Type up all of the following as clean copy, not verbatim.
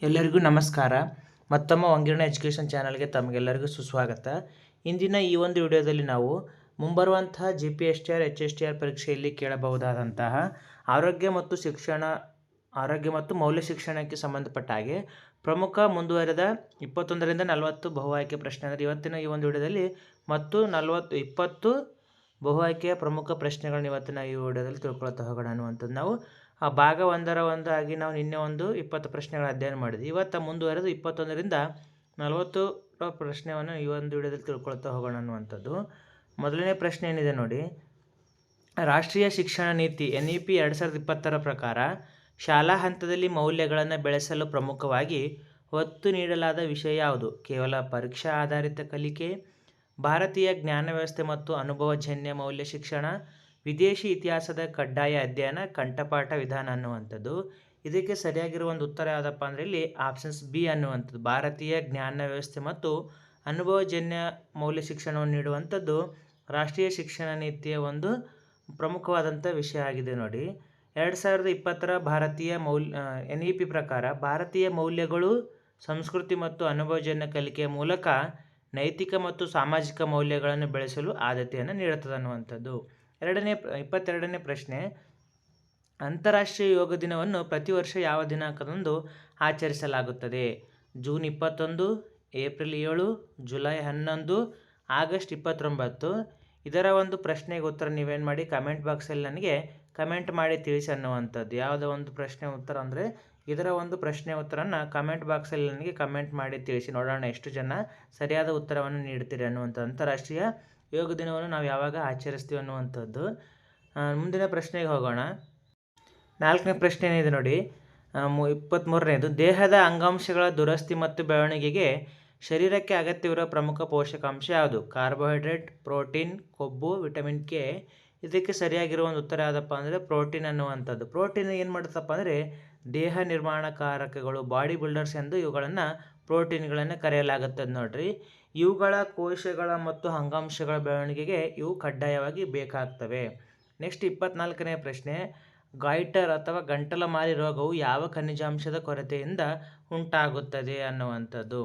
ಎಲ್ಲರಿಗೂ ನಮಸ್ಕಾರ. ಮತ್ತೊಮ್ಮೆ ವಂಗಿರಣ ಎಜುಕೇಷನ್ ಚಾನಲ್ಗೆ ತಮಗೆಲ್ಲರಿಗೂ ಸುಸ್ವಾಗತ. ಇಂದಿನ ಈ ಒಂದು ವಿಡಿಯೋದಲ್ಲಿ ನಾವು ಮುಂಬರುವಂತಹ GPSTR HSTR ಪರೀಕ್ಷೆಯಲ್ಲಿ ಕೇಳಬಹುದಾದಂತಹ ಆರೋಗ್ಯ ಮತ್ತು ಮೌಲ್ಯ ಶಿಕ್ಷಣಕ್ಕೆ ಸಂಬಂಧಪಟ್ಟ ಹಾಗೆ ಪ್ರಮುಖ ಮುಂದುವರೆದ 21ರಿಂದ 40 ಬಹು ಆಯ್ಕೆ ಪ್ರಶ್ನೆ ಅಂದರೆ ಇವತ್ತಿನ ಈ ಒಂದು ವಿಡಿಯೋದಲ್ಲಿ ಮತ್ತು 20 ಬಹು ಆಯ್ಕೆಯ ಪ್ರಮುಖ ಪ್ರಶ್ನೆಗಳನ್ನ ಇವತ್ತಿನ ಈ ವಿಡಿಯೋದಲ್ಲಿ ತಿಳ್ಕೊಳ್ತಾ ಹೋಗೋಣ ಅನ್ನುವಂಥದ್ದು. ನಾವು ಭಾಗ 1 ಆಗಿ ನಾವು ನಿನ್ನೆ 20 ಪ್ರಶ್ನೆಗಳ ಅಧ್ಯಯನ ಮಾಡಿದ್ವಿ. ಇವತ್ತು ಮುಂದುವರೆದು 21ರಿಂದ 40 ಪ್ರಶ್ನೆಯನ್ನು ಈ ಒಂದು ವಿಡಿಯೋದಲ್ಲಿ ತಿಳ್ಕೊಳ್ತಾ ಹೋಗೋಣ ಅನ್ನುವಂಥದ್ದು. ಮೊದಲನೇ ಪ್ರಶ್ನೆ ಏನಿದೆ ನೋಡಿ, ರಾಷ್ಟ್ರೀಯ ಶಿಕ್ಷಣ ನೀತಿ NEP 2020 ಪ್ರಕಾರ ಶಾಲಾ ಹಂತದಲ್ಲಿ ಮೌಲ್ಯಗಳನ್ನು ಬೆಳೆಸಲು ಪ್ರಮುಖವಾಗಿ ಒತ್ತು ನೀಡಲಾದ ವಿಷಯ ಯಾವುದು? ಕೇವಲ ಪರೀಕ್ಷಾ ಆಧಾರಿತ ಕಲಿಕೆ, ಭಾರತೀಯ ಜ್ಞಾನ ವ್ಯವಸ್ಥೆ ಮತ್ತು ಅನುಭವಜನ್ಯ ಮೌಲ್ಯ ಶಿಕ್ಷಣ, ವಿದೇಶಿ ಇತಿಹಾಸದ ಕಡ್ಡಾಯ ಅಧ್ಯಯನ, ಕಂಠಪಾಠ ವಿಧಾನ ಅನ್ನುವಂಥದ್ದು. ಇದಕ್ಕೆ ಸರಿಯಾಗಿರುವ ಒಂದು ಉತ್ತರ ಯಾವುದಪ್ಪ ಅಂದರೆ ಇಲ್ಲಿ ಆಪ್ಷನ್ಸ್ ಬಿ ಅನ್ನುವಂಥದ್ದು. ಭಾರತೀಯ ಜ್ಞಾನ ವ್ಯವಸ್ಥೆ ಮತ್ತು ಅನುಭವಜನ್ಯ ಮೌಲ್ಯ ಶಿಕ್ಷಣವನ್ನು ನೀಡುವಂಥದ್ದು ರಾಷ್ಟ್ರೀಯ ಶಿಕ್ಷಣ ನೀತಿಯ ಒಂದು ಪ್ರಮುಖವಾದಂಥ ವಿಷಯ ಆಗಿದೆ ನೋಡಿ. 2020 ಭಾರತೀಯ NEP ಪ್ರಕಾರ ಭಾರತೀಯ ಮೌಲ್ಯಗಳು ಸಂಸ್ಕೃತಿ ಮತ್ತು ಅನುಭವಜನ್ಯ ಕಲಿಕೆಯ ಮೂಲಕ ನೈತಿಕ ಮತ್ತು ಸಾಮಾಜಿಕ ಮೌಲ್ಯಗಳನ್ನು ಬೆಳೆಸಲು ಆದ್ಯತೆಯನ್ನು ನೀಡುತ್ತದೆ ಅನ್ನುವಂಥದ್ದು. 22ನೇ ಪ್ರಶ್ನೆ, ಅಂತಾರಾಷ್ಟ್ರೀಯ ಯೋಗ ದಿನವನ್ನು ಪ್ರತಿ ವರ್ಷ ಯಾವ ದಿನಾಂಕದಂದು ಆಚರಿಸಲಾಗುತ್ತದೆ? June 21, April 7, July 11, August 29. ಇದರ ಒಂದು ಪ್ರಶ್ನೆಗೆ ಉತ್ತರ ನೀವೇನು ಮಾಡಿ ಕಮೆಂಟ್ ಬಾಕ್ಸಲ್ಲಿ ನನಗೆ ಕಮೆಂಟ್ ಮಾಡಿ ತಿಳಿಸಿ ಅನ್ನುವಂಥದ್ದು. ಯಾವುದೋ ಒಂದು ಪ್ರಶ್ನೆ ಉತ್ತರ ಅಂದರೆ ಇದರ ಒಂದು ಪ್ರಶ್ನೆ ಉತ್ತರನ ಕಮೆಂಟ್ ಬಾಕ್ಸಲ್ಲಿ ನನಗೆ ಕಮೆಂಟ್ ಮಾಡಿ ತಿಳಿಸಿ, ನೋಡೋಣ ಎಷ್ಟು ಜನ ಸರಿಯಾದ ಉತ್ತರವನ್ನು ನೀಡ್ತೀರಿ ಅನ್ನುವಂಥದ್ದು. ಅಂತಾರಾಷ್ಟ್ರೀಯ ಯೋಗ ದಿನವನ್ನು ನಾವು ಯಾವಾಗ ಆಚರಿಸ್ತೀವಿ ಅನ್ನುವಂಥದ್ದು. ಮುಂದಿನ ಪ್ರಶ್ನೆಗೆ ಹೋಗೋಣ. 4ನೇ ಪ್ರಶ್ನೆ ಏನಿದೆ ನೋಡಿ, 23ನೇದು, ದೇಹದ ಅಂಗಾಂಶಗಳ ದುರಸ್ತಿ ಮತ್ತು ಬೆಳವಣಿಗೆಗೆ ಶರೀರಕ್ಕೆ ಅಗತ್ಯವಿರುವ ಪ್ರಮುಖ ಪೋಷಕಾಂಶ ಯಾವುದು? ಕಾರ್ಬೋಹೈಡ್ರೇಟ್, ಪ್ರೋಟೀನ್, ಕೊಬ್ಬು, ವಿಟಮಿನ್ K. ಇದಕ್ಕೆ ಸರಿಯಾಗಿರುವ ಒಂದು ಉತ್ತರ ಯಾವುದಪ್ಪ ಅಂದರೆ ಪ್ರೋಟೀನ್ ಅನ್ನುವಂಥದ್ದು. ಪ್ರೋಟೀನ್ ಏನು ಮಾಡುತ್ತಪ್ಪ ಅಂದರೆ ದೇಹ ನಿರ್ಮಾಣಕಾರಕಗಳು, ಬಾಡಿ ಬಿಲ್ಡರ್ಸ್ ಎಂದು ಇವುಗಳನ್ನು ಪ್ರೋಟೀನ್ಗಳನ್ನು ಕರೆಯಲಾಗುತ್ತದೆ ನೋಡ್ರಿ. ಇವುಗಳ ಕೋಶಗಳ ಮತ್ತು ಅಂಗಾಂಶಗಳ ಬೆಳವಣಿಗೆಗೆ ಇವು ಕಡ್ಡಾಯವಾಗಿ ಬೇಕಾಗ್ತವೆ. ನೆಕ್ಸ್ಟ್ 24ನೇ ಪ್ರಶ್ನೆ, ಗಾಯ್ಟರ್ ಅಥವಾ ಗಂಟಲಮಾರಿ ರೋಗವು ಯಾವ ಖನಿಜಾಂಶದ ಕೊರತೆಯಿಂದ ಉಂಟಾಗುತ್ತದೆ ಅನ್ನುವಂಥದ್ದು?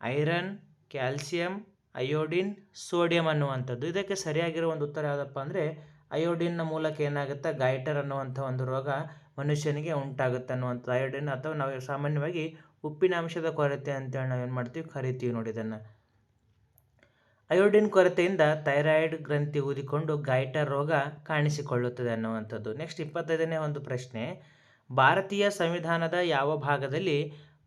ಐರನ್, ಕ್ಯಾಲ್ಸಿಯಂ, ಅಯೋಡಿನ್, ಸೋಡಿಯಂ ಅನ್ನುವಂಥದ್ದು. ಇದಕ್ಕೆ ಸರಿಯಾಗಿರೋ ಒಂದು ಉತ್ತರ ಯಾವುದಪ್ಪ ಅಂದರೆ ಅಯೋಡಿನ್ನ ಮೂಲಕ ಏನಾಗುತ್ತೆ ಗಾಯ್ಟರ್ ಅನ್ನುವಂಥ ಒಂದು ರೋಗ ಮನುಷ್ಯನಿಗೆ ಉಂಟಾಗುತ್ತೆ ಅನ್ನುವಂಥದ್ದು. ಅಯೋಡಿನ್ ಅಥವಾ ನಾವು ಸಾಮಾನ್ಯವಾಗಿ ಉಪ್ಪಿನಾಂಶದ ಕೊರತೆ ಅಂತೇಳಿ ನಾವೇನು ಮಾಡ್ತೀವಿ ಕರಿತೀವಿ ನೋಡಿ ಇದನ್ನು. ಅಯೋಡಿನ್ ಕೊರತೆಯಿಂದ ಥೈರಾಯ್ಡ್ ಗ್ರಂಥಿ ಊದಿಕೊಂಡು ಗಾಯ್ಟರ್ ರೋಗ ಕಾಣಿಸಿಕೊಳ್ಳುತ್ತದೆ ಅನ್ನುವಂಥದ್ದು. ನೆಕ್ಸ್ಟ್ 25ನೇ ಒಂದು ಪ್ರಶ್ನೆ, ಭಾರತೀಯ ಸಂವಿಧಾನದ ಯಾವ ಭಾಗದಲ್ಲಿ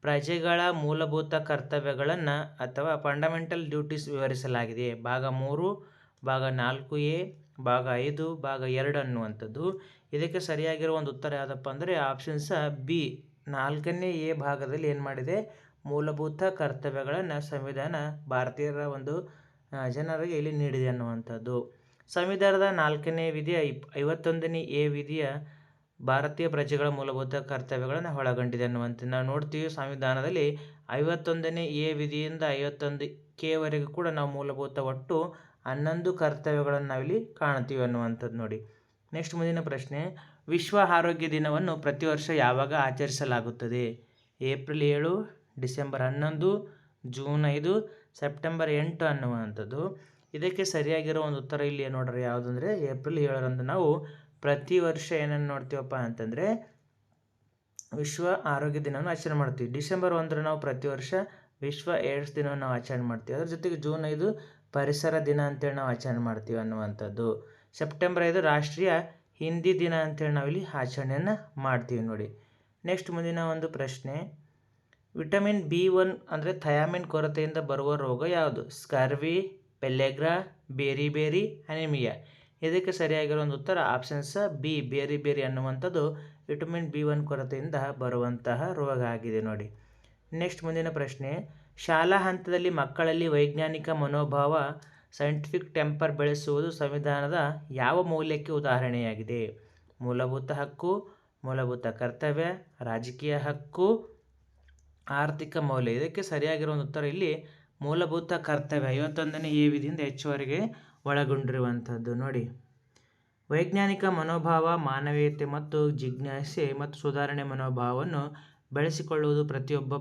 ಪ್ರಜೆಗಳ ಮೂಲಭೂತ ಕರ್ತವ್ಯಗಳನ್ನು ಅಥವಾ ಫಂಡಮೆಂಟಲ್ ಡ್ಯೂಟೀಸ್ ವಿವರಿಸಲಾಗಿದೆ? ಭಾಗ 3, ಭಾಗ 4A, ಭಾಗ 5, ಭಾಗ 2 ಅನ್ನುವಂಥದ್ದು. ಇದಕ್ಕೆ ಸರಿಯಾಗಿರುವ ಒಂದು ಉತ್ತರ ಯಾವುದಪ್ಪ ಅಂದರೆ ಆಪ್ಷನ್ಸ್ ಬಿ, 4ನೇ A ಭಾಗದಲ್ಲಿ ಏನು ಮಾಡಿದೆ ಮೂಲಭೂತ ಕರ್ತವ್ಯಗಳನ್ನು ಸಂವಿಧಾನ ಭಾರತೀಯರ ಒಂದು ಜನರಿಗೆ ಇಲ್ಲಿ ನೀಡಿದೆ ಅನ್ನುವಂಥದ್ದು. ಸಂವಿಧಾನದ 4ನೇ ವಿಧಿಯ 51ನೇ A ವಿಧಿಯ ಭಾರತೀಯ ಪ್ರಜೆಗಳ ಮೂಲಭೂತ ಕರ್ತವ್ಯಗಳನ್ನು ಒಳಗೊಂಡಿದೆ ಅನ್ನುವಂಥದ್ದು. ನಾವು ನೋಡ್ತೀವಿ ಸಂವಿಧಾನದಲ್ಲಿ 51ನೇ A ವಿಧಿಯಿಂದ 51K ವರೆಗೂ ಕೂಡ ನಾವು ಮೂಲಭೂತ ಒಟ್ಟು 11 ಕರ್ತವ್ಯಗಳನ್ನು ನಾವಿಲ್ಲಿ ಕಾಣ್ತೀವಿ ಅನ್ನುವಂಥದ್ದು ನೋಡಿ. ನೆಕ್ಸ್ಟ್ ಮುಂದಿನ ಪ್ರಶ್ನೆ, ವಿಶ್ವ ಆರೋಗ್ಯ ದಿನವನ್ನು ಪ್ರತಿ ವರ್ಷ ಯಾವಾಗ ಆಚರಿಸಲಾಗುತ್ತದೆ? ಏಪ್ರಿಲ್ 7, ಡಿಸೆಂಬರ್ 11, ಜೂನ್ 5, ಸೆಪ್ಟೆಂಬರ್ 8 ಅನ್ನುವಂಥದ್ದು. ಇದಕ್ಕೆ ಸರಿಯಾಗಿರೋ ಒಂದು ಉತ್ತರ ಇಲ್ಲಿ ನೋಡ್ರಿ ಯಾವುದಂದರೆ ಏಪ್ರಿಲ್ 7ರಂದು ನಾವು ಪ್ರತಿ ವರ್ಷ ಏನನ್ನು ನೋಡ್ತೀವಪ್ಪ ಅಂತಂದರೆ ವಿಶ್ವ ಆರೋಗ್ಯ ದಿನವನ್ನು ಆಚರಣೆ ಮಾಡ್ತೀವಿ. ಡಿಸೆಂಬರ್ 1 ನಾವು ಪ್ರತಿ ವರ್ಷ ವಿಶ್ವ ಏಡ್ಸ್ ದಿನವನ್ನು ನಾವು ಆಚರಣೆ ಮಾಡ್ತೀವಿ. ಅದ್ರ ಜೊತೆಗೆ ಜೂನ್ 5 ಪರಿಸರ ದಿನ ಅಂತೇಳಿ ನಾವು ಆಚರಣೆ ಮಾಡ್ತೀವಿ ಅನ್ನುವಂಥದ್ದು. ಸೆಪ್ಟೆಂಬರ್ 5 ರಾಷ್ಟ್ರೀಯ ಹಿಂದಿ ದಿನ ಅಂತೇಳಿ ನಾವಿಲ್ಲಿ ಆಚರಣೆಯನ್ನು ಮಾಡ್ತೀವಿ ನೋಡಿ. ನೆಕ್ಸ್ಟ್ ಮುಂದಿನ ಒಂದು ಪ್ರಶ್ನೆ, ವಿಟಮಿನ್ B1 ಅಂದರೆ ಥಯಾಮಿನ್ ಕೊರತೆಯಿಂದ ಬರುವ ರೋಗ ಯಾವುದು? ಸ್ಕರ್ವಿ, ಪೆಲ್ಲೆಗ್ರಾ, ಬೇರಿ ಅನಿಮಿಯಾ. ಇದಕ್ಕೆ ಸರಿಯಾಗಿರೋ ಒಂದು ಉತ್ತರ ಆಪ್ಷನ್ಸ್ ಬಿ, ಬೇರಿ ಅನ್ನುವಂಥದ್ದು ವಿಟಮಿನ್ B1 ಕೊರತೆಯಿಂದ ಬರುವಂತಹ ರೋಗ ಆಗಿದೆ ನೋಡಿ. ನೆಕ್ಸ್ಟ್ ಮುಂದಿನ ಪ್ರಶ್ನೆ, ಶಾಲಾ ಹಂತದಲ್ಲಿ ಮಕ್ಕಳಲ್ಲಿ ವೈಜ್ಞಾನಿಕ ಮನೋಭಾವ ಸೈಂಟಿಫಿಕ್ ಟೆಂಪರ್ ಬೆಳೆಸುವುದು ಸಂವಿಧಾನದ ಯಾವ ಮೌಲ್ಯಕ್ಕೆ ಉದಾಹರಣೆಯಾಗಿದೆ? ಮೂಲಭೂತ ಹಕ್ಕು, ಮೂಲಭೂತ ಕರ್ತವ್ಯ, ರಾಜಕೀಯ ಹಕ್ಕು, ಆರ್ಥಿಕ ಮೌಲ್ಯ. ಇದಕ್ಕೆ ಸರಿಯಾಗಿರೋ ಒಂದು ಉತ್ತರ ಇಲ್ಲಿ ಮೂಲಭೂತ ಕರ್ತವ್ಯ 51ನೇ A ವಿಧಿಯಿಂದ ಹೆಚ್ಚುವರೆಗೆ ಒಳಗೊಂಡಿರುವಂಥದ್ದು ನೋಡಿ. ವೈಜ್ಞಾನಿಕ ಮನೋಭಾವ ಮಾನವೀಯತೆ ಮತ್ತು ಜಿಜ್ಞಾಸೆ ಮತ್ತು ಸುಧಾರಣೆ ಮನೋಭಾವವನ್ನು ಬೆಳೆಸಿಕೊಳ್ಳುವುದು ಪ್ರತಿಯೊಬ್ಬ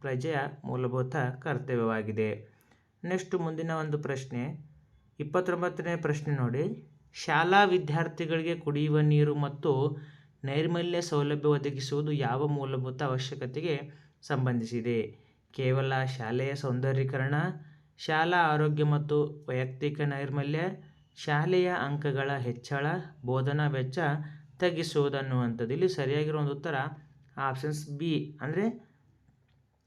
ಪ್ರಜೆಯ ಮೂಲಭೂತ ಕರ್ತವ್ಯವಾಗಿದೆ. ನೆಕ್ಸ್ಟ್ ಮುಂದಿನ ಒಂದು ಪ್ರಶ್ನೆ 29ನೇ ಪ್ರಶ್ನೆ ನೋಡಿ. ಶಾಲಾ ವಿದ್ಯಾರ್ಥಿಗಳಿಗೆ ಕುಡಿಯುವ ನೀರು ಮತ್ತು ನೈರ್ಮಲ್ಯ ಸೌಲಭ್ಯ ಒದಗಿಸುವುದು ಯಾವ ಮೂಲಭೂತ ಅವಶ್ಯಕತೆಗೆ ಸಂಬಂಧಿಸಿದೆ? ಕೇವಲ ಶಾಲೆಯ ಸೌಂದರ್ಯೀಕರಣ, ಶಾಲಾ ಆರೋಗ್ಯ ಮತ್ತು ವೈಯಕ್ತಿಕ ನೈರ್ಮಲ್ಯ, ಶಾಲೆಯ ಅಂಕಗಳ ಹೆಚ್ಚಳ, ಬೋಧನಾ ವೆಚ್ಚ ತಗ್ಗಿಸುವುದು ಅನ್ನುವಂಥದ್ದು. ಇಲ್ಲಿ ಸರಿಯಾಗಿರೋ ಒಂದು ಉತ್ತರ ಆಪ್ಷನ್ಸ್ ಬಿ, ಅಂದರೆ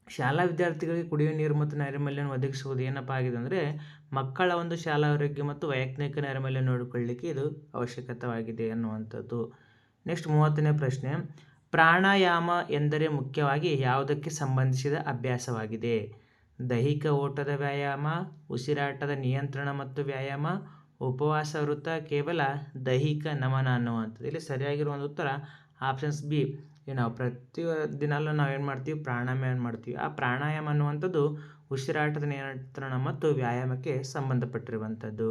ಶಾಲಾ ವಿದ್ಯಾರ್ಥಿಗಳಿಗೆ ಕುಡಿಯುವ ನೀರು ಮತ್ತು ನೈರ್ಮಲ್ಯವನ್ನು ಒದಗಿಸುವುದು ಏನಪ್ಪ ಆಗಿದೆ ಅಂದರೆ ಮಕ್ಕಳ ಒಂದು ಶಾಲಾ ಆರೋಗ್ಯ ಮತ್ತು ವೈಯಕ್ತಿಕ ನೈರ್ಮಲ್ಯ ನೋಡಿಕೊಳ್ಳಲಿಕ್ಕೆ ಇದು ಅವಶ್ಯಕತೆಯಾಗಿದೆ ಅನ್ನುವಂಥದ್ದು. ನೆಕ್ಸ್ಟ್ 30ನೇ ಪ್ರಶ್ನೆ. ಪ್ರಾಣಾಯಾಮ ಎಂದರೆ ಮುಖ್ಯವಾಗಿ ಯಾವುದಕ್ಕೆ ಸಂಬಂಧಿಸಿದ ಅಭ್ಯಾಸವಾಗಿದೆ? ದೈಹಿಕ ಓಟದ ವ್ಯಾಯಾಮ, ಉಸಿರಾಟದ ನಿಯಂತ್ರಣ ಮತ್ತು ವ್ಯಾಯಾಮ, ಉಪವಾಸ ವೃತ್ತ, ಕೇವಲ ದೈಹಿಕ ನಮನ ಅನ್ನುವಂಥದ್ದು. ಇಲ್ಲಿ ಸರಿಯಾಗಿರುವ ಒಂದು ಉತ್ತರ ಆಪ್ಷನ್ಸ್ ಬಿ. ನಾವು ಪ್ರತಿ ದಿನಾಲೂ ನಾವೇನು ಮಾಡ್ತೀವಿ? ಪ್ರಾಣಾಯಾಮ ಮಾಡ್ತೀವಿ. ಆ ಪ್ರಾಣಾಯಾಮ ಅನ್ನುವಂಥದ್ದು ಉಸಿರಾಟದ ನಿಯಂತ್ರಣ ಮತ್ತು ವ್ಯಾಯಾಮಕ್ಕೆ ಸಂಬಂಧಪಟ್ಟಿರುವಂಥದ್ದು.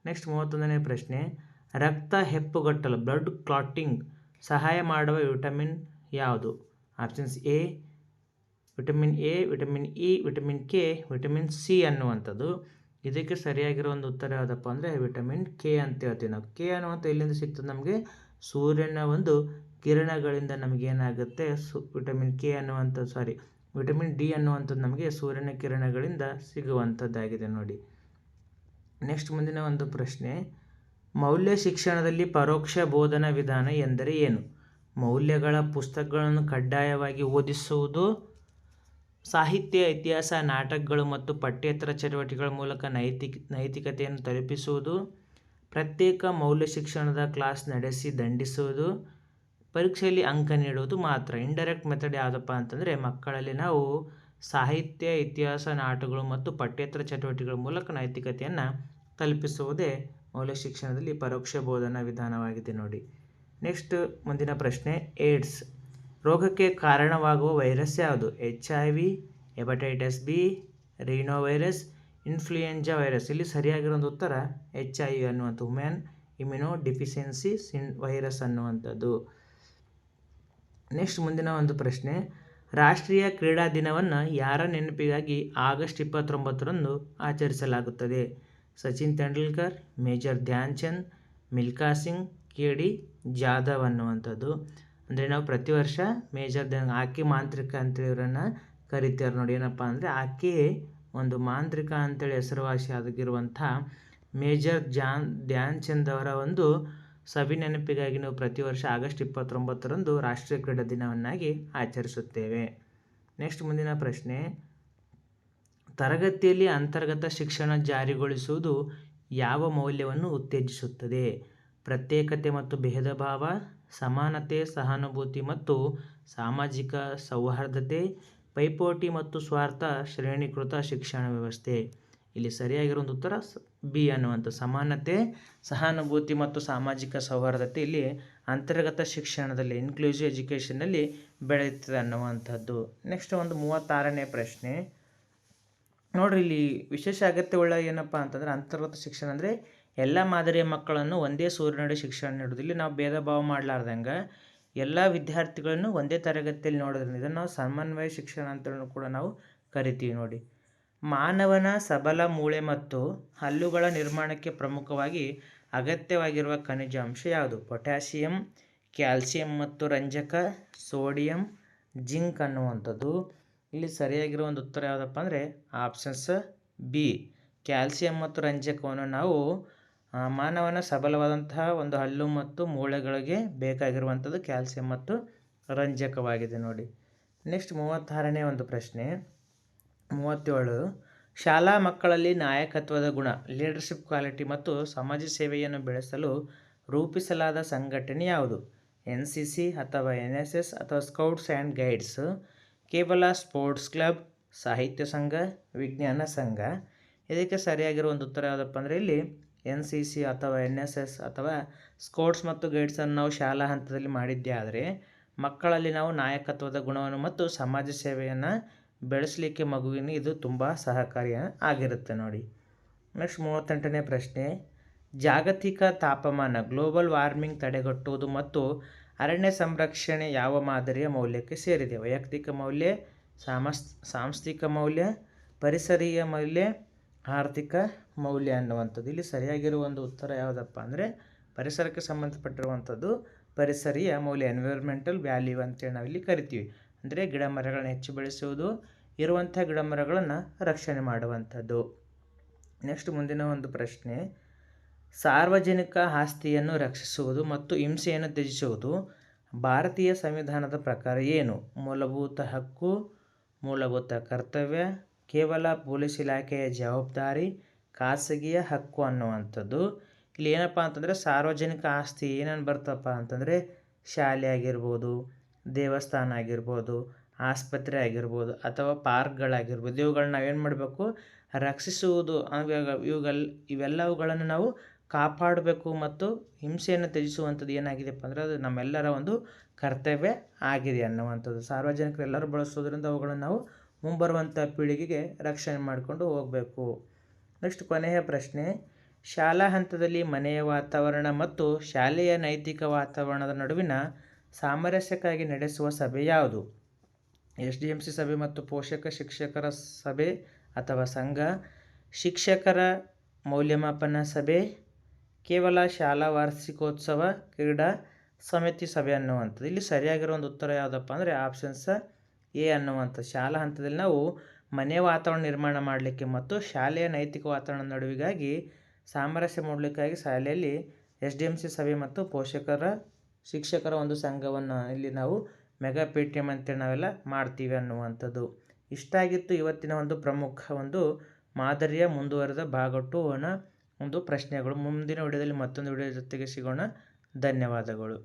ನೆಕ್ಸ್ಟ್ 31ನೇ ಪ್ರಶ್ನೆ. ರಕ್ತ ಹೆಪ್ಪುಗಟ್ಟಲು ಬ್ಲಡ್ ಕ್ಲಾಟಿಂಗ್ ಸಹಾಯ ಮಾಡುವ ವಿಟಮಿನ್ ಯಾವುದು? Options A vitamin A, vitamin E, vitamin K, vitamin C ಅನ್ನುವಂಥದ್ದು. ಇದಕ್ಕೆ ಸರಿಯಾಗಿರೋ ಒಂದು ಉತ್ತರ ಯಾವುದಪ್ಪ ಅಂದರೆ ವಿಟಮಿನ್ ಕೆ ಅಂತ ಹೇಳ್ತೀವಿ ನಾವು. ಕೆ ಅನ್ನುವಂಥ ಎಲ್ಲಿಂದ ಸಿಗ್ತದೆ? ನಮಗೆ ಸೂರ್ಯನ ಒಂದು ಕಿರಣಗಳಿಂದ ನಮಗೇನಾಗುತ್ತೆ? ವಿಟಮಿನ್ ಕೆ ಅನ್ನುವಂಥದ್ದು ವಿಟಮಿನ್ ಡಿ ಅನ್ನುವಂಥದ್ದು ನಮಗೆ ಸೂರ್ಯನ ಕಿರಣಗಳಿಂದ ಸಿಗುವಂಥದ್ದಾಗಿದೆ ನೋಡಿ. ನೆಕ್ಸ್ಟ್ ಮುಂದಿನ ಒಂದು ಪ್ರಶ್ನೆ. ಮೌಲ್ಯ ಶಿಕ್ಷಣದಲ್ಲಿ ಪರೋಕ್ಷ ಬೋಧನಾ ವಿಧಾನ ಎಂದರೆ ಏನು? ಮೌಲ್ಯಗಳ ಪುಸ್ತಕಗಳನ್ನು ಕಡ್ಡಾಯವಾಗಿ ಓದಿಸುವುದು, ಸಾಹಿತ್ಯ, ಇತಿಹಾಸ, ನಾಟಕಗಳು ಮತ್ತು ಪಠ್ಯೇತರ ಚಟುವಟಿಕೆಗಳ ಮೂಲಕ ನೈತಿಕತೆಯನ್ನು ತಲುಪಿಸುವುದು, ಪ್ರತ್ಯೇಕ ಮೌಲ್ಯ ಶಿಕ್ಷಣದ ಕ್ಲಾಸ್ ನಡೆಸಿ ದಂಡಿಸುವುದು, ಪರೀಕ್ಷೆಯಲ್ಲಿ ಅಂಕ ನೀಡುವುದು ಮಾತ್ರ. ಇಂಡೈರೆಕ್ಟ್ ಮೆಥಡ್ ಯಾವುದಪ್ಪ ಅಂತಂದರೆ ಮಕ್ಕಳಲ್ಲಿ ನಾವು ಸಾಹಿತ್ಯ, ಇತಿಹಾಸ, ನಾಟಕಗಳು ಮತ್ತು ಪಠ್ಯೇತರ ಚಟುವಟಿಕೆಗಳ ಮೂಲಕ ನೈತಿಕತೆಯನ್ನು ತಲುಪಿಸುವುದೇ ಮೌಲ್ಯ ಶಿಕ್ಷಣದಲ್ಲಿ ಪರೋಕ್ಷ ಬೋಧನಾ ವಿಧಾನವಾಗಿದೆ ನೋಡಿ. ನೆಕ್ಸ್ಟ್ ಮುಂದಿನ ಪ್ರಶ್ನೆ. ಏಡ್ಸ್ ರೋಗಕ್ಕೆ ಕಾರಣವಾಗುವ ವೈರಸ್ ಯಾವುದು? HIV, hepatitis B, rhino virus, influenza virus. ಇಲ್ಲಿ ಸರಿಯಾಗಿರೋ ಒಂದು ಉತ್ತರ HIV ಅನ್ನುವಂಥ ಹ್ಯೂಮನ್ ಇಮ್ಯುನೋ ಡಿಫಿಷಿಯನ್ಸಿ ವೈರಸ್ ಅನ್ನುವಂಥದ್ದು. ನೆಕ್ಸ್ಟ್ ಮುಂದಿನ ಒಂದು ಪ್ರಶ್ನೆ. ರಾಷ್ಟ್ರೀಯ ಕ್ರೀಡಾ ದಿನವನ್ನು ಯಾರ ನೆನಪಿಗಾಗಿ ಆಗಸ್ಟ್ 29ರಂದು ಆಚರಿಸಲಾಗುತ್ತದೆ? ಸಚಿನ್ ತೆಂಡೂಲ್ಕರ್, ಮೇಜರ್ ಧ್ಯಾನ್ ಚಂದ್, ಮಿಲ್ಖಾ ಸಿಂಗ್, KD ಜಾಧವ್ ಅನ್ನುವಂಥದ್ದು. ಅಂದರೆ ನಾವು ಪ್ರತಿ ವರ್ಷ ಮೇಜರ್ ಆಕೆ ಮಾಂತ್ರಿಕ ಅಂತೇಳಿ ಇವರನ್ನು ಕರಿತಾರೆ ನೋಡಿ. ಏನಪ್ಪ ಅಂದರೆ ಆಕೆ ಒಂದು ಮಾಂತ್ರಿಕ ಅಂತೇಳಿ ಹೆಸರುವಾಸಿ ಆಗಿರುವಂಥ ಮೇಜರ್ ಧ್ಯಾನ್ ಚಂದ್ ಅವರ ಒಂದು ಸವಿ ನೆನಪಿಗಾಗಿ ನಾವು ಪ್ರತಿ ವರ್ಷ ಆಗಸ್ಟ್ 29ರಂದು ರಾಷ್ಟ್ರೀಯ ಕ್ರೀಡಾ ದಿನವನ್ನಾಗಿ ಆಚರಿಸುತ್ತೇವೆ. ನೆಕ್ಸ್ಟ್ ಮುಂದಿನ ಪ್ರಶ್ನೆ. ತರಗತಿಯಲ್ಲಿ ಅಂತರ್ಗತ ಶಿಕ್ಷಣ ಜಾರಿಗೊಳಿಸುವುದು ಯಾವ ಮೌಲ್ಯವನ್ನು ಉತ್ತೇಜಿಸುತ್ತದೆ? ಪ್ರತ್ಯೇಕತೆ ಮತ್ತು ಭೇದ ಭಾವ, ಸಮಾನತೆ, ಸಹಾನುಭೂತಿ ಮತ್ತು ಸಾಮಾಜಿಕ ಸೌಹಾರ್ದತೆ, ಪೈಪೋಟಿ ಮತ್ತು ಸ್ವಾರ್ಥ, ಶ್ರೇಣೀಕೃತ ಶಿಕ್ಷಣ ವ್ಯವಸ್ಥೆ. ಇಲ್ಲಿ ಸರಿಯಾಗಿರೋ ಒಂದು ಉತ್ತರ ಬಿ ಅನ್ನುವಂಥ ಸಮಾನತೆ, ಸಹಾನುಭೂತಿ ಮತ್ತು ಸಾಮಾಜಿಕ ಸೌಹಾರ್ದತೆ ಇಲ್ಲಿ ಅಂತರ್ಗತ ಶಿಕ್ಷಣದಲ್ಲಿ ಇನ್ಕ್ಲೂಸಿವ್ ಎಜುಕೇಷನ್ನಲ್ಲಿ ಬೆಳೆಯುತ್ತದೆ ಅನ್ನುವಂಥದ್ದು. ನೆಕ್ಸ್ಟ್ ಒಂದು 36ನೇ ಪ್ರಶ್ನೆ ನೋಡ್ರಿ. ಇಲ್ಲಿ ವಿಶೇಷ ಅಗತ್ಯವುಳ್ಳ ಏನಪ್ಪ ಅಂತಂದರೆ ಅಂತರ್ಗತ ಶಿಕ್ಷಣ ಅಂದರೆ ಎಲ್ಲ ಮಾದರಿಯ ಮಕ್ಕಳನ್ನು ಒಂದೇ ಸೂರಿನಡಿ ಶಿಕ್ಷಣ ನೀಡೋದು. ಇಲ್ಲಿ ನಾವು ಭೇದ ಭಾವ ಮಾಡಲಾರ್ದಂಗೆ ಎಲ್ಲ ವಿದ್ಯಾರ್ಥಿಗಳನ್ನು ಒಂದೇ ತರಗತಿಯಲ್ಲಿ ನೋಡೋದ್ರಿಂದ ಇದನ್ನು ನಾವು ಸಮನ್ವಯ ಶಿಕ್ಷಣ ಅಂತಲೂ ಕೂಡ ನಾವು ಕರಿತೀವಿ ನೋಡಿ. ಮಾನವನ ಸಬಲ ಮೂಳೆ ಮತ್ತು ಹಲ್ಲುಗಳ ನಿರ್ಮಾಣಕ್ಕೆ ಪ್ರಮುಖವಾಗಿ ಅಗತ್ಯವಾಗಿರುವ ಖನಿಜಾಂಶ ಯಾವುದು? ಪೊಟ್ಯಾಷಿಯಂ, ಕ್ಯಾಲ್ಸಿಯಂ ಮತ್ತು ರಂಜಕ, ಸೋಡಿಯಂ, ಜಿಂಕ್ ಅನ್ನುವಂಥದ್ದು. ಇಲ್ಲಿ ಸರಿಯಾಗಿರೋ ಒಂದು ಉತ್ತರ ಯಾವುದಪ್ಪ ಅಂದರೆ ಆಪ್ಷನ್ಸ್ ಬಿ. ಕ್ಯಾಲ್ಸಿಯಂ ಮತ್ತು ರಂಜಕವನ್ನು ನಾವು ಮಾನವನ ಸಬಲವಾದಂತಹ ಒಂದು ಹಲ್ಲು ಮತ್ತು ಮೂಳೆಗಳಿಗೆ ಬೇಕಾಗಿರುವಂಥದ್ದು ಕ್ಯಾಲ್ಸಿಯಂ ಮತ್ತು ರಂಜಕವಾಗಿದೆ ನೋಡಿ. ನೆಕ್ಸ್ಟ್ 36ನೇ ಒಂದು ಪ್ರಶ್ನೆ. 37. ಶಾಲಾ ಮಕ್ಕಳಲ್ಲಿ ನಾಯಕತ್ವದ ಗುಣ, ಲೀಡರ್ಶಿಪ್ ಕ್ವಾಲಿಟಿ ಮತ್ತು ಸಮಾಜ ಸೇವೆಯನ್ನು ಬೆಳೆಸಲು ರೂಪಿಸಲಾದ ಸಂಘಟನೆ ಯಾವುದು? NCC ಅಥವಾ NSS ಅಥವಾ ಸ್ಕೌಟ್ಸ್ ಆ್ಯಂಡ್ ಗೈಡ್ಸ್, ಕೇವಲ ಸ್ಪೋರ್ಟ್ಸ್ ಕ್ಲಬ್, ಸಾಹಿತ್ಯ ಸಂಘ, ವಿಜ್ಞಾನ ಸಂಘ. ಇದಕ್ಕೆ ಸರಿಯಾಗಿರೋ ಒಂದು ಉತ್ತರ ಯಾವುದಪ್ಪ ಅಂದರೆ ಇಲ್ಲಿ NCC ಅಥವಾ NSS ಅಥವಾ ಸ್ಕೌಟ್ಸ್ ಮತ್ತು ಗೈಡ್ಸನ್ನು ನಾವು ಶಾಲಾ ಹಂತದಲ್ಲಿ ಮಾಡಿದ್ದೇ ಆದರೆ ಮಕ್ಕಳಲ್ಲಿ ನಾವು ನಾಯಕತ್ವದ ಗುಣವನ್ನು ಮತ್ತು ಸಮಾಜ ಸೇವೆಯನ್ನು ಬೆಳೆಸಲಿಕ್ಕೆ ಮಗುವಿನ ಇದು ತುಂಬ ಸಹಕಾರಿ ಆಗಿರುತ್ತೆ ನೋಡಿ. ನೆಕ್ಸ್ಟ್ 38ನೇ ಪ್ರಶ್ನೆ. ಜಾಗತಿಕ ತಾಪಮಾನ ಗ್ಲೋಬಲ್ ವಾರ್ಮಿಂಗ್ ತಡೆಗಟ್ಟುವುದು ಮತ್ತು ಅರಣ್ಯ ಸಂರಕ್ಷಣೆ ಯಾವ ಮಾದರಿಯ ಮೌಲ್ಯಕ್ಕೆ ಸೇರಿದೆ? ವೈಯಕ್ತಿಕ ಮೌಲ್ಯ, ಸಾಂಸ್ಥಿಕ ಮೌಲ್ಯ, ಪರಿಸರೀಯ ಮೌಲ್ಯ, ಆರ್ಥಿಕ ಮೌಲ್ಯ ಅನ್ನುವಂಥದ್ದು. ಇಲ್ಲಿ ಸರಿಯಾಗಿರುವ ಒಂದು ಉತ್ತರ ಯಾವುದಪ್ಪ ಅಂದರೆ ಪರಿಸರಕ್ಕೆ ಸಂಬಂಧಪಟ್ಟಿರುವಂಥದ್ದು ಪರಿಸರೀಯ ಮೌಲ್ಯ, ಎನ್ವಿರಾನ್ಮೆಂಟಲ್ ವ್ಯಾಲ್ಯೂ ಅಂತೇಳಿ ನಾವಿಲ್ಲಿ ಕರಿತೀವಿ. ಅಂದರೆ ಗಿಡ ಮರಗಳನ್ನ ಹೆಚ್ಚು ಬೆಳೆಸುವುದು, ಇರುವಂಥ ಗಿಡ ಮರಗಳನ್ನು ರಕ್ಷಣೆ ಮಾಡುವಂಥದ್ದು. ನೆಕ್ಸ್ಟ್ ಮುಂದಿನ ಒಂದು ಪ್ರಶ್ನೆ, ಸಾರ್ವಜನಿಕ ಆಸ್ತಿಯನ್ನು ರಕ್ಷಿಸುವುದು ಮತ್ತು ಹಿಂಸೆಯನ್ನು ತ್ಯಜಿಸುವುದು ಭಾರತೀಯ ಸಂವಿಧಾನದ ಪ್ರಕಾರ ಏನು? ಮೂಲಭೂತ ಹಕ್ಕು, ಮೂಲಭೂತ ಕರ್ತವ್ಯ, ಕೇವಲ ಪೊಲೀಸ್ ಇಲಾಖೆಯ ಜವಾಬ್ದಾರಿ, ಖಾಸಗಿಯ ಹಕ್ಕು ಅನ್ನುವಂಥದ್ದು. ಇಲ್ಲಿ ಏನಪ್ಪ ಅಂತಂದರೆ ಸಾರ್ವಜನಿಕ ಆಸ್ತಿ ಏನೇನು ಬರ್ತಪ್ಪ ಅಂತಂದರೆ ಶಾಲೆ ಆಗಿರ್ಬೋದು, ದೇವಸ್ಥಾನ ಆಗಿರ್ಬೋದು, ಆಸ್ಪತ್ರೆ ಆಗಿರ್ಬೋದು ಅಥವಾ ಪಾರ್ಕ್ಗಳಾಗಿರ್ಬೋದು, ಇವುಗಳನ್ನ ನಾವೇನು ಮಾಡಬೇಕು? ರಕ್ಷಿಸುವುದು. ಇವೆಲ್ಲವುಗಳನ್ನು ನಾವು ಕಾಪಾಡಬೇಕು ಮತ್ತು ಹಿಂಸೆಯನ್ನು ತ್ಯಜಿಸುವಂಥದ್ದು ಏನಾಗಿದೆಯಪ್ಪ ಅಂದರೆ ಅದು ನಮ್ಮೆಲ್ಲರ ಒಂದು ಕರ್ತವ್ಯ ಆಗಿದೆ ಅನ್ನುವಂಥದ್ದು. ಸಾರ್ವಜನಿಕರು ಎಲ್ಲರೂ ಬಳಸೋದ್ರಿಂದ ಅವುಗಳನ್ನು ನಾವು ಮುಂಬರುವಂಥ ಪೀಳಿಗೆಗೆ ರಕ್ಷಣೆ ಮಾಡಿಕೊಂಡು ಹೋಗಬೇಕು. ನೆಕ್ಸ್ಟ್ ಕೊನೆಯ ಪ್ರಶ್ನೆ, ಶಾಲಾ ಹಂತದಲ್ಲಿ ಮನೆಯ ವಾತಾವರಣ ಮತ್ತು ಶಾಲೆಯ ನೈತಿಕ ವಾತಾವರಣದ ನಡುವಿನ ಸಾಮರಸ್ಯಕ್ಕಾಗಿ ನಡೆಸುವ ಸಭೆ ಯಾವುದು? SDMC ಸಭೆ ಮತ್ತು ಪೋಷಕ ಶಿಕ್ಷಕರ ಸಭೆ ಅಥವಾ ಸಂಘ, ಶಿಕ್ಷಕರ ಮೌಲ್ಯಮಾಪನ ಸಭೆ, ಕೇವಲ ಶಾಲಾ ವಾರ್ಷಿಕೋತ್ಸವ, ಕ್ರೀಡಾ ಸಮಿತಿ ಸಭೆ ಅನ್ನುವಂಥದ್ದು. ಇಲ್ಲಿ ಸರಿಯಾಗಿರೋ ಒಂದು ಉತ್ತರ ಯಾವುದಪ್ಪ ಅಂದರೆ ಆಪ್ಷನ್ಸ್ ಎ ಅನ್ನುವಂಥದ್ದು. ಶಾಲಾ ಹಂತದಲ್ಲಿ ನಾವು ಮನೆಯ ವಾತಾವರಣ ನಿರ್ಮಾಣ ಮಾಡಲಿಕ್ಕೆ ಮತ್ತು ಶಾಲೆಯ ನೈತಿಕ ವಾತಾವರಣ ನಡುವಿಗಾಗಿ ಸಾಮರಸ್ಯ ಮೂಡಲಿಕ್ಕಾಗಿ ಶಾಲೆಯಲ್ಲಿ SDMC ಸಭೆ ಮತ್ತು ಶಿಕ್ಷಕರ ಒಂದು ಸಂಘವನ್ನು ಇಲ್ಲಿ ನಾವು ಮೆಗಾ PTM ಅಂತೇಳಿ ನಾವೆಲ್ಲ ಮಾಡ್ತೀವಿ ಅನ್ನುವಂಥದ್ದು. ಇಷ್ಟಾಗಿತ್ತು ಇವತ್ತಿನ ಒಂದು ಪ್ರಮುಖ ಒಂದು ಮಾದರಿಯ ಮುಂದುವರೆದ ಭಾಗ 2ನ ಒಂದು ಪ್ರಶ್ನೆಗಳು. ಮುಂದಿನ ವಿಡಿಯೋದಲ್ಲಿ ಮತ್ತೊಂದು ವಿಡಿಯೋ ಜೊತೆಗೆ ಸಿಗೋಣ. ಧನ್ಯವಾದಗಳು.